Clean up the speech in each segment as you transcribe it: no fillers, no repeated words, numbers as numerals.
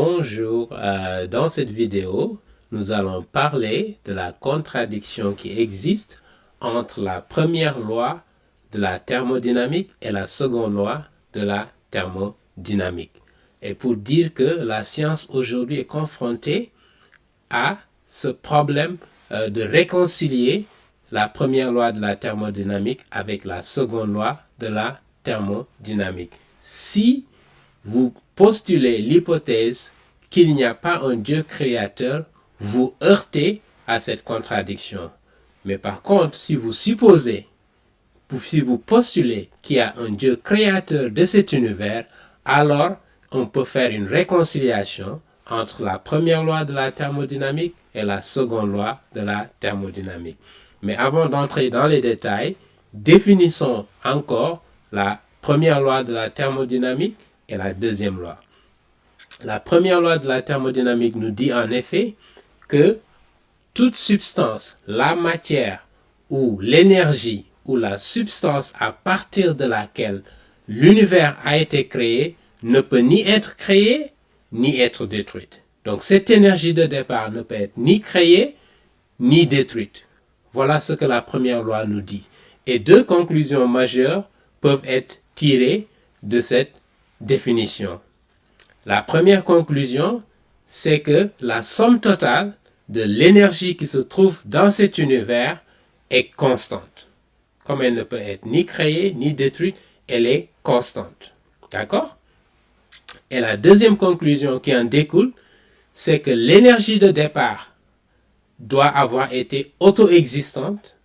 Bonjour, dans cette vidéo, nous allons parler de la contradiction qui existe entre la première loi de la thermodynamique et la seconde loi de la thermodynamique. Et pour dire que la science aujourd'hui est confrontée à ce problème de réconcilier la première loi de la thermodynamique avec la seconde loi de la thermodynamique. Si vous postulez l'hypothèse qu'il n'y a pas un Dieu créateur, vous heurtez à cette contradiction. Mais par contre, si vous supposez, si vous postulez qu'il y a un Dieu créateur de cet univers, alors on peut faire une réconciliation entre la première loi de la thermodynamique et la seconde loi de la thermodynamique. Mais avant d'entrer dans les détails, définissons encore la première loi de la thermodynamique et la deuxième loi. La première loi de la thermodynamique nous dit en effet que toute substance, la matière ou l'énergie ou la substance à partir de laquelle l'univers a été créé ne peut ni être créée ni être détruite. Donc cette énergie de départ ne peut être ni créée ni détruite. Voilà ce que la première loi nous dit. Et deux conclusions majeures peuvent être tirées de cette définition. La première conclusion, c'est que la somme totale de l'énergie qui se trouve dans cet univers est constante. Comme elle ne peut être ni créée ni détruite, elle est constante. D'accord? Et la deuxième conclusion qui en découle, c'est que l'énergie de départ doit avoir été auto-existante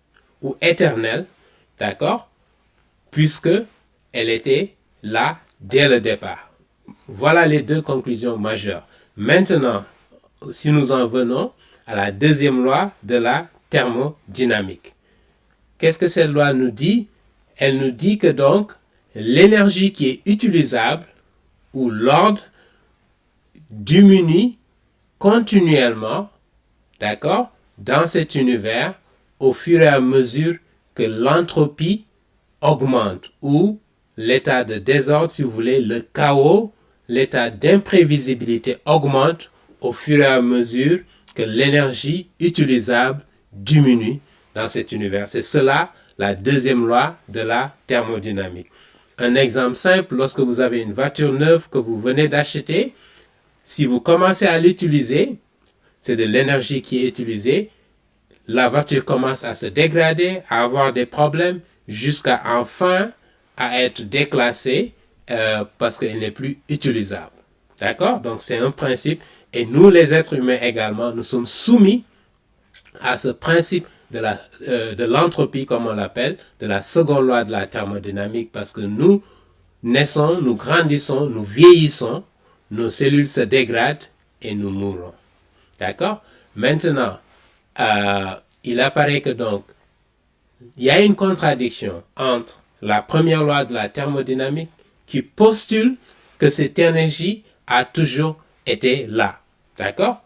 ou éternelle, d'accord? Puisque elle était là dès le départ. Voilà les deux conclusions majeures. Maintenant, si nous en venons à la deuxième loi de la thermodynamique. Qu'est-ce que cette loi nous dit? Elle nous dit que donc l'énergie qui est utilisable ou l'ordre diminue continuellement, d'accord, dans cet univers au fur et à mesure que l'entropie augmente ou l'état de désordre, si vous voulez, le chaos, l'état d'imprévisibilité augmente au fur et à mesure que l'énergie utilisable diminue dans cet univers. C'est cela la deuxième loi de la thermodynamique. Un exemple simple, lorsque vous avez une voiture neuve que vous venez d'acheter, si vous commencez à l'utiliser, c'est de l'énergie qui est utilisée, la voiture commence à se dégrader, à avoir des problèmes, jusqu'à enfin à être déclassée parce qu'elle n'est plus utilisable. D'accord? Donc c'est un principe. Et nous, les êtres humains également, nous sommes soumis à ce principe de l'entropie, comme on l'appelle, de la seconde loi de la thermodynamique, parce que nous naissons, nous grandissons, nous vieillissons, nos cellules se dégradent et nous mourons. D'accord? Maintenant, il apparaît que donc, il y a une contradiction entre la première loi de la thermodynamique qui postule que cette énergie a toujours été là. D'accord?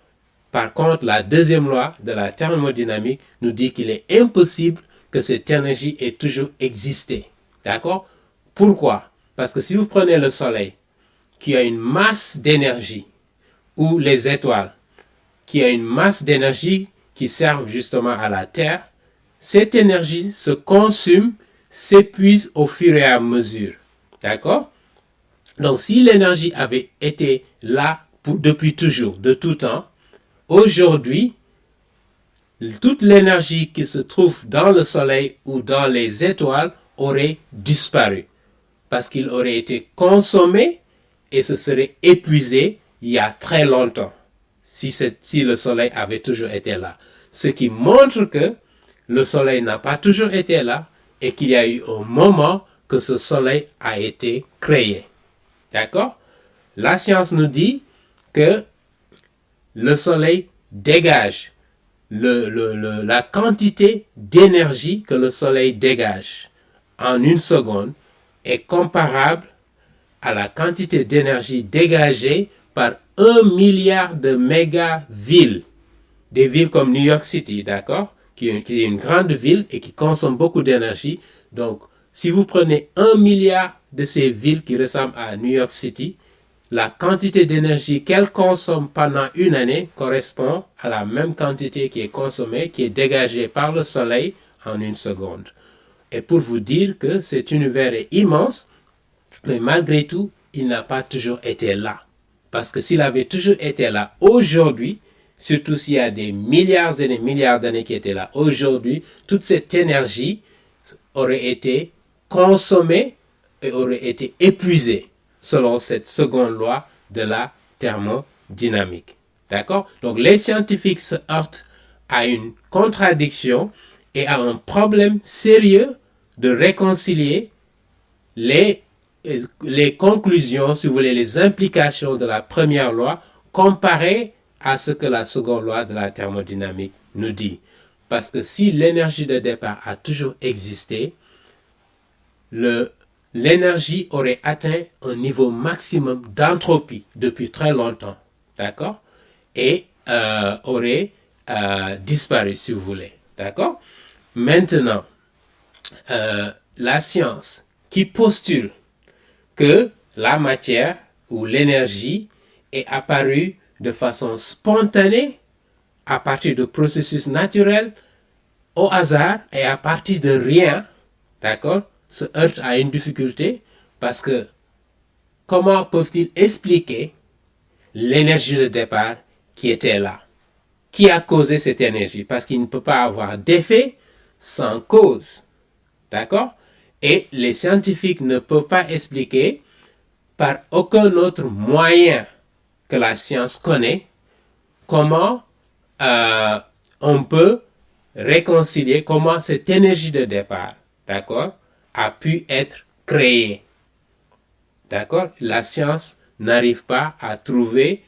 Par contre, la deuxième loi de la thermodynamique nous dit qu'il est impossible que cette énergie ait toujours existé. D'accord? Pourquoi? Parce que si vous prenez le Soleil, qui a une masse d'énergie, ou les étoiles, qui a une masse d'énergie qui servent justement à la Terre, cette énergie se consume, s'épuise au fur et à mesure. D'accord? Donc, si l'énergie avait été là depuis toujours, de tout temps, aujourd'hui, toute l'énergie qui se trouve dans le Soleil ou dans les étoiles aurait disparu. Parce qu'il aurait été consommé et se serait épuisé il y a très longtemps. Si le Soleil avait toujours été là. Ce qui montre que le Soleil n'a pas toujours été là et qu'il y a eu un moment que ce Soleil a été créé. D'accord? La science nous dit que le Soleil dégage la quantité d'énergie que le Soleil dégage en une seconde est comparable à la quantité d'énergie dégagée par 1 milliard de mégavilles. Des villes comme New York City, d'accord, qui est une grande ville et qui consomme beaucoup d'énergie. Donc, si vous prenez 1 milliard de ces villes qui ressemblent à New York City, la quantité d'énergie qu'elle consomme pendant une année correspond à la même quantité qui est consommée, qui est dégagée par le Soleil en une seconde. Et pour vous dire que cet univers est immense, mais malgré tout, il n'a pas toujours été là. Parce que s'il avait toujours été là aujourd'hui, surtout s'il y a des milliards et des milliards d'années qui étaient là aujourd'hui, toute cette énergie aurait été consommée et aurait été épuisée selon cette seconde loi de la thermodynamique. D'accord? Donc les scientifiques se heurtent à une contradiction et à un problème sérieux de réconcilier les conclusions, si vous voulez, les implications de la première loi comparées à ce que la seconde loi de la thermodynamique nous dit. Parce que si l'énergie de départ a toujours existé, l'énergie aurait atteint un niveau maximum d'entropie depuis très longtemps, d'accord? Et aurait disparu, si vous voulez, d'accord? Maintenant, la science qui postule que la matière ou l'énergie est apparue de façon spontanée à partir de processus naturels, au hasard et à partir de rien, d'accord, se heurte à une difficulté parce que comment peuvent-ils expliquer l'énergie de départ qui était là? Qui a causé cette énergie? Parce qu'il ne peut pas avoir d'effet sans cause, d'accord? Et les scientifiques ne peuvent pas expliquer par aucun autre moyen que la science connaît comment on peut réconcilier, comment cette énergie de départ, d'accord, a pu être créée. D'accord? La science n'arrive pas à trouver,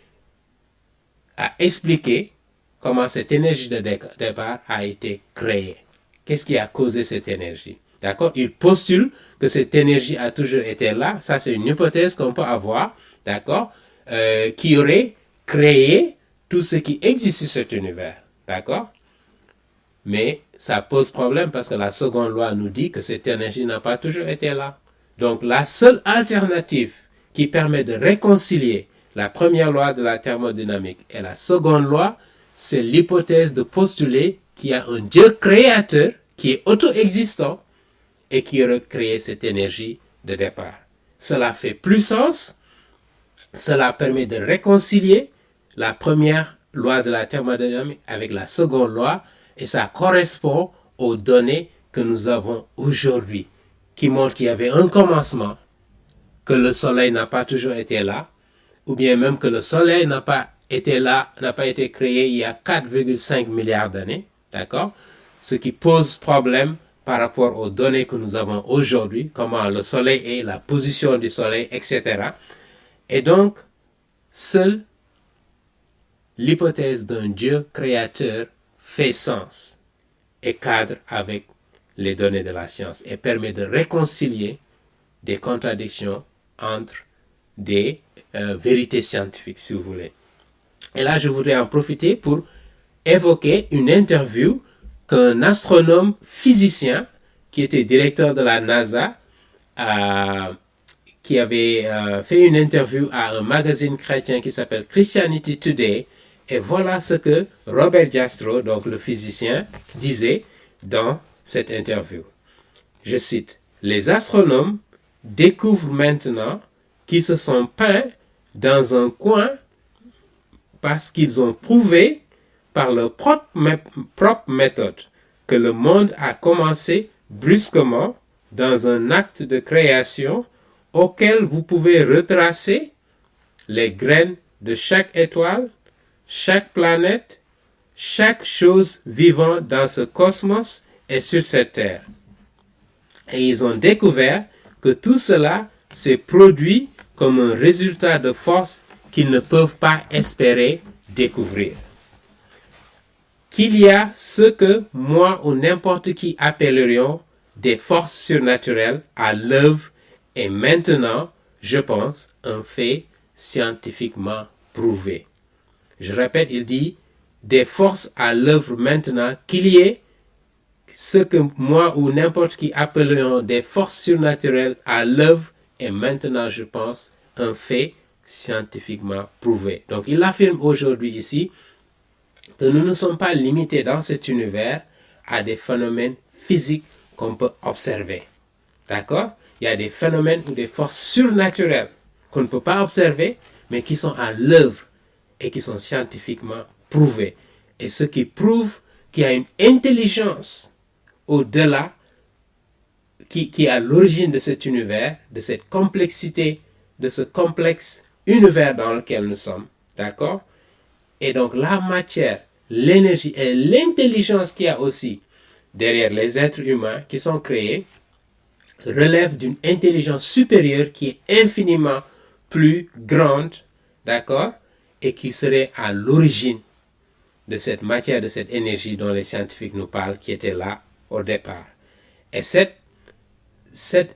à expliquer comment cette énergie de départ a été créée. Qu'est-ce qui a causé cette énergie? D'accord? Il postule que cette énergie a toujours été là. Ça, c'est une hypothèse qu'on peut avoir, d'accord? Qui aurait créé tout ce qui existe sur cet univers. D'accord? Mais ça pose problème parce que la seconde loi nous dit que cette énergie n'a pas toujours été là. Donc, la seule alternative qui permet de réconcilier la première loi de la thermodynamique et la seconde loi, c'est l'hypothèse de postuler qu'il y a un Dieu créateur qui est auto-existant et qui aurait créé cette énergie de départ. Cela fait plus sens, cela permet de réconcilier la première loi de la thermodynamique avec la seconde loi et ça correspond aux données que nous avons aujourd'hui qui montrent qu'il y avait un commencement, que le soleil n'a pas toujours été là, ou bien même que le soleil n'a pas été là, n'a pas été créé il y a 4,5 milliards d'années, d'accord? Ce qui pose problème par rapport aux données que nous avons aujourd'hui, comment le soleil est, la position du soleil, etc. Et donc, seule l'hypothèse d'un Dieu créateur fait sens et cadre avec les données de la science et permet de réconcilier des contradictions entre des vérités scientifiques, si vous voulez. Et là, je voudrais en profiter pour évoquer une interview qu'un astronome physicien qui était directeur de la NASA qui avait fait une interview à un magazine chrétien qui s'appelle Christianity Today. Et voilà ce que Robert Jastrow, donc le physicien, disait dans cette interview. Je cite, « Les astronomes découvrent maintenant qu'ils se sont peints dans un coin parce qu'ils ont prouvé par leur propre méthode que le monde a commencé brusquement dans un acte de création auquel vous pouvez retracer les graines de chaque étoile, chaque planète, chaque chose vivant dans ce cosmos et sur cette terre. Et ils ont découvert que tout cela s'est produit comme un résultat de forces qu'ils ne peuvent pas espérer découvrir. Qu'il y a ce que moi ou n'importe qui appellerions des forces surnaturelles à l'œuvre est maintenant, je pense, un fait scientifiquement prouvé. Je répète, il dit des forces à l'œuvre maintenant, qu'il y ait ce que moi ou n'importe qui appellerions des forces surnaturelles à l'œuvre est maintenant, je pense, un fait scientifiquement prouvé. Donc, il affirme aujourd'hui ici que nous ne sommes pas limités dans cet univers à des phénomènes physiques qu'on peut observer. D'accord? Il y a des phénomènes ou des forces surnaturelles qu'on ne peut pas observer, mais qui sont à l'œuvre et qui sont scientifiquement prouvées. Et ce qui prouve qu'il y a une intelligence au-delà qui est à l'origine de cet univers, de cette complexité, de ce complexe univers dans lequel nous sommes. D'accord? Et donc la matière, l'énergie et l'intelligence qu'il y a aussi derrière les êtres humains qui sont créés relèvent d'une intelligence supérieure qui est infiniment plus grande, d'accord, et qui serait à l'origine de cette matière, de cette énergie dont les scientifiques nous parlent, qui était là au départ. Et cet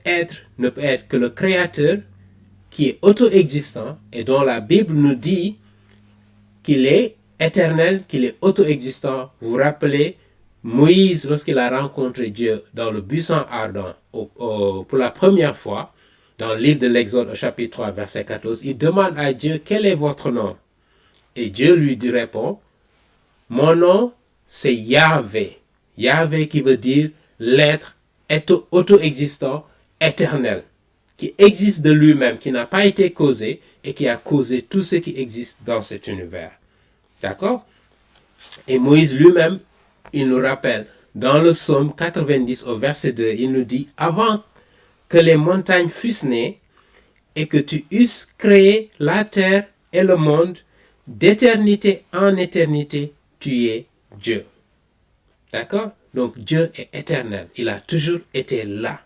être ne peut être que le Créateur qui est auto-existant et dont la Bible nous dit qu'il est éternel, qu'il est auto-existant. Vous vous rappelez, Moïse, lorsqu'il a rencontré Dieu dans le buisson ardent pour la première fois, dans le livre de l'Exode au chapitre 3, verset 14, il demande à Dieu, quel est votre nom? Et Dieu lui répond, mon nom, c'est Yahvé. Yahvé qui veut dire l'être auto-existant, éternel, qui existe de lui-même, qui n'a pas été causé et qui a causé tout ce qui existe dans cet univers. D'accord? Et Moïse lui-même, il nous rappelle, dans le psaume 90 au verset 2, il nous dit, avant que les montagnes fussent nées et que tu eusses créé la terre et le monde, d'éternité en éternité, tu es Dieu. D'accord? Donc Dieu est éternel. Il a toujours été là.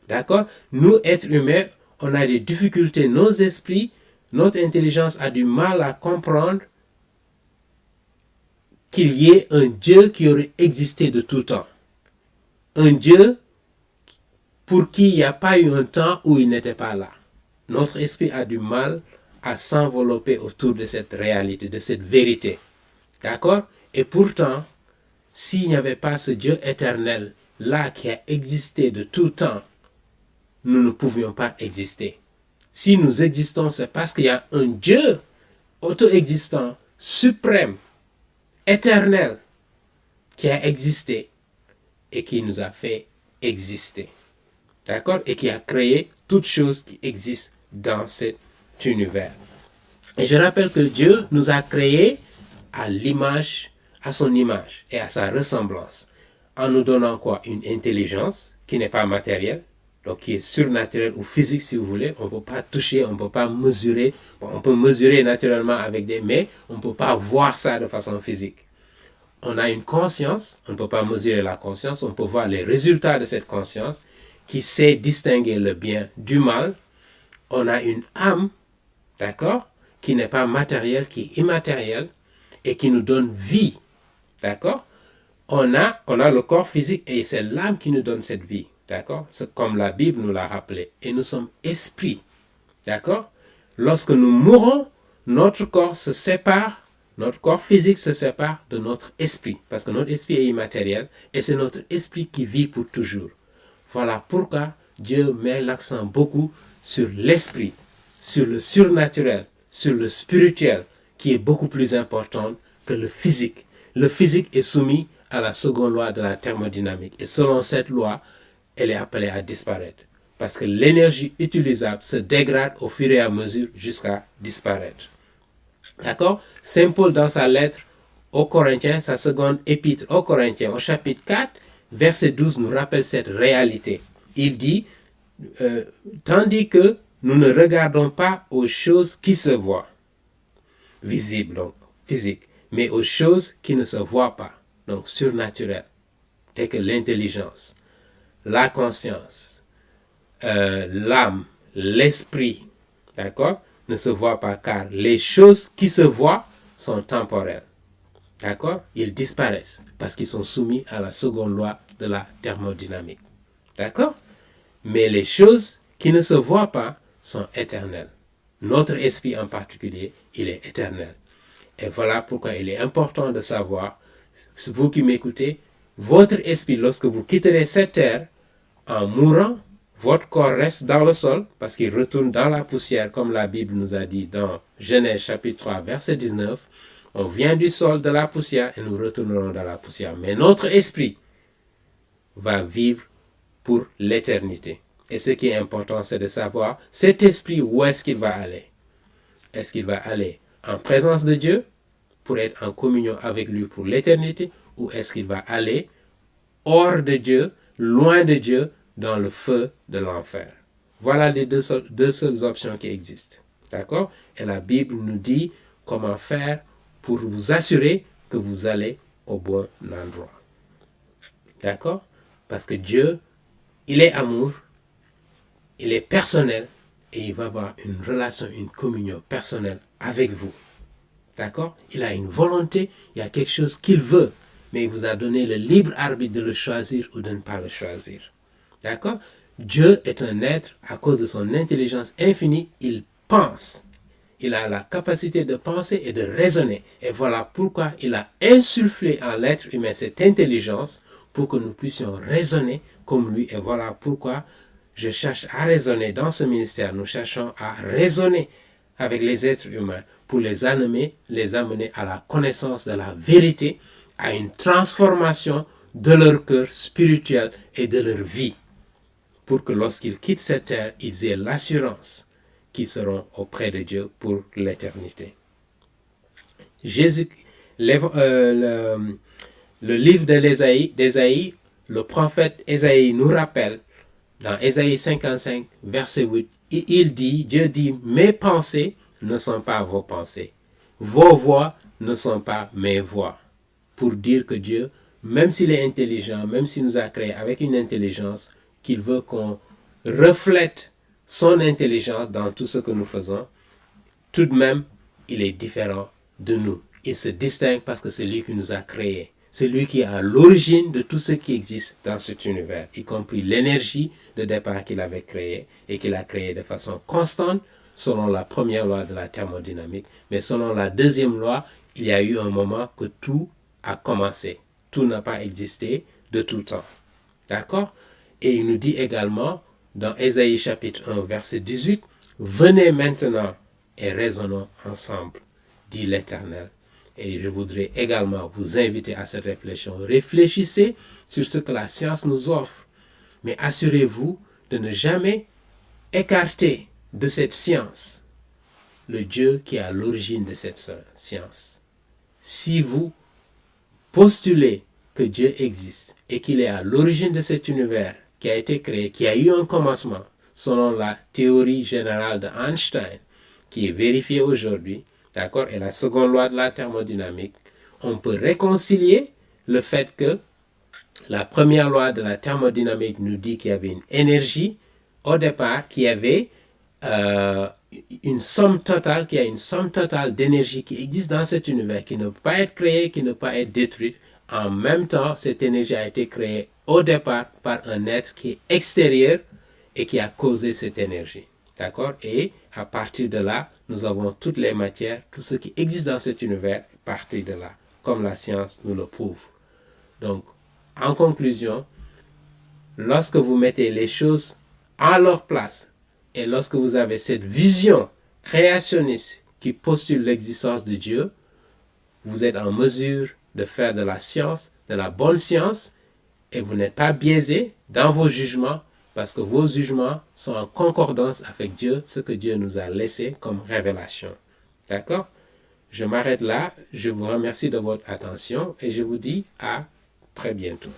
D'accord? Nous, êtres humains, on a des difficultés. Nos esprits, notre intelligence a du mal à comprendre qu'il y ait un Dieu qui aurait existé de tout temps. Un Dieu pour qui il n'y a pas eu un temps où il n'était pas là. Notre esprit a du mal à s'envelopper autour de cette réalité, de cette vérité. D'accord? Et pourtant, s'il n'y avait pas ce Dieu éternel là qui a existé de tout temps, nous ne pouvions pas exister. Si nous existons, c'est parce qu'il y a un Dieu auto-existant, suprême, éternel, qui a existé et qui nous a fait exister. D'accord? Et qui a créé toutes choses qui existent dans cet univers. Et je rappelle que Dieu nous a créés à l'image, à son image et à sa ressemblance, en nous donnant quoi? Une intelligence qui n'est pas matérielle, donc qui est surnaturelle ou physique si vous voulez. On ne peut pas toucher, on ne peut pas mesurer. Bon, on peut mesurer naturellement avec des mais on ne peut pas voir ça de façon physique. On a une conscience, on ne peut pas mesurer la conscience, on peut voir les résultats de cette conscience qui sait distinguer le bien du mal. On a une âme, d'accord, qui n'est pas matérielle, qui est immatérielle et qui nous donne vie, d'accord. On a le corps physique et c'est l'âme qui nous donne cette vie, d'accord. C'est comme la Bible nous l'a rappelé. Et nous sommes esprits, d'accord. Lorsque nous mourons, notre corps se sépare, notre corps physique se sépare de notre esprit, parce que notre esprit est immatériel et c'est notre esprit qui vit pour toujours. Voilà pourquoi Dieu met l'accent beaucoup sur l'esprit, sur le surnaturel, sur le spirituel, qui est beaucoup plus important que le physique. Le physique est soumis à la seconde loi de la thermodynamique. Et selon cette loi, elle est appelée à disparaître. Parce que l'énergie utilisable se dégrade au fur et à mesure jusqu'à disparaître. D'accord? Saint Paul, dans sa lettre aux Corinthiens, sa seconde épître aux Corinthiens, au chapitre 4, verset 12, nous rappelle cette réalité. Il dit, tandis que nous ne regardons pas aux choses qui se voient, visibles, donc physiques, mais aux choses qui ne se voient pas, donc surnaturelles, telles que l'intelligence, la conscience, l'âme, l'esprit, d'accord, ne se voient pas, car les choses qui se voient sont temporelles. D'accord? Ils disparaissent parce qu'ils sont soumis à la seconde loi de la thermodynamique. D'accord? Mais les choses qui ne se voient pas sont éternelles. Notre esprit en particulier, il est éternel. Et voilà pourquoi il est important de savoir, vous qui m'écoutez, votre esprit, lorsque vous quitterez cette terre, en mourant, votre corps reste dans le sol parce qu'il retourne dans la poussière, comme la Bible nous a dit dans Genèse chapitre 3, verset 19. On vient du sol, de la poussière, et nous retournerons dans la poussière. Mais notre esprit va vivre pour l'éternité. Et ce qui est important, c'est de savoir, cet esprit, où est-ce qu'il va aller? Est-ce qu'il va aller en présence de Dieu pour être en communion avec lui pour l'éternité, ou est-ce qu'il va aller hors de Dieu, loin de Dieu, dans le feu de l'enfer? Voilà les deux seules options qui existent. D'accord? Et la Bible nous dit comment faire pour vous assurer que vous allez au bon endroit. D'accord? Parce que Dieu, il est amour, il est personnel, et il va avoir une relation, une communion personnelle avec vous. D'accord? Il a une volonté, il y a quelque chose qu'il veut, mais il vous a donné le libre arbitre de le choisir ou de ne pas le choisir. D'accord? Dieu est un être, à cause de son intelligence infinie, il pense. Il a la capacité de penser et de raisonner. Et voilà pourquoi il a insufflé en l'être humain cette intelligence pour que nous puissions raisonner comme lui. Et voilà pourquoi je cherche à raisonner dans ce ministère. Nous cherchons à raisonner avec les êtres humains pour les amener à la connaissance de la vérité, à une transformation de leur cœur spirituel et de leur vie, pour que lorsqu'ils quittent cette terre, ils aient l'assurance qu'ils seront auprès de Dieu pour l'éternité. Le livre d'Ésaïe, le prophète Ésaïe nous rappelle, dans Ésaïe 55, verset 8, Dieu dit, mes pensées ne sont pas vos pensées, vos voix ne sont pas mes voix. Pour dire que Dieu, même s'il est intelligent, même s'il nous a créés avec une intelligence, qu'il veut qu'on reflète son intelligence dans tout ce que nous faisons, tout de même, il est différent de nous. Il se distingue parce que c'est lui qui nous a créés. C'est lui qui est à l'origine de tout ce qui existe dans cet univers, y compris l'énergie de départ qu'il avait créée et qu'il a créée de façon constante selon la première loi de la thermodynamique. Mais selon la deuxième loi, il y a eu un moment que tout a commencé. Tout n'a pas existé de tout temps. D'accord? Et il nous dit également, dans Ésaïe chapitre 1, verset 18, « Venez maintenant et raisonnons ensemble, dit l'Éternel. » Et je voudrais également vous inviter à cette réflexion. Réfléchissez sur ce que la science nous offre, mais assurez-vous de ne jamais écarter de cette science le Dieu qui est à l'origine de cette science. Si vous postulez que Dieu existe et qu'il est à l'origine de cet univers qui a été créé, qui a eu un commencement, selon la théorie générale de Einstein, qui est vérifiée aujourd'hui, d'accord, et la seconde loi de la thermodynamique, on peut réconcilier le fait que la première loi de la thermodynamique nous dit qu'il y avait une énergie au départ, qui avait une somme totale, qui a une somme totale d'énergie qui existe dans cet univers, qui ne peut pas être créée, qui ne peut pas être détruite. En même temps, cette énergie a été créée au départ par un être qui est extérieur et qui a causé cette énergie. D'accord? Et à partir de là, nous avons toutes les matières, tout ce qui existe dans cet univers, à partir de là, comme la science nous le prouve. Donc, en conclusion, lorsque vous mettez les choses à leur place et lorsque vous avez cette vision créationniste qui postule l'existence de Dieu, vous êtes en mesure de faire de la science, de la bonne science, et vous n'êtes pas biaisé dans vos jugements parce que vos jugements sont en concordance avec Dieu, ce que Dieu nous a laissé comme révélation. D'accord? Je m'arrête là, je vous remercie de votre attention et je vous dis à très bientôt.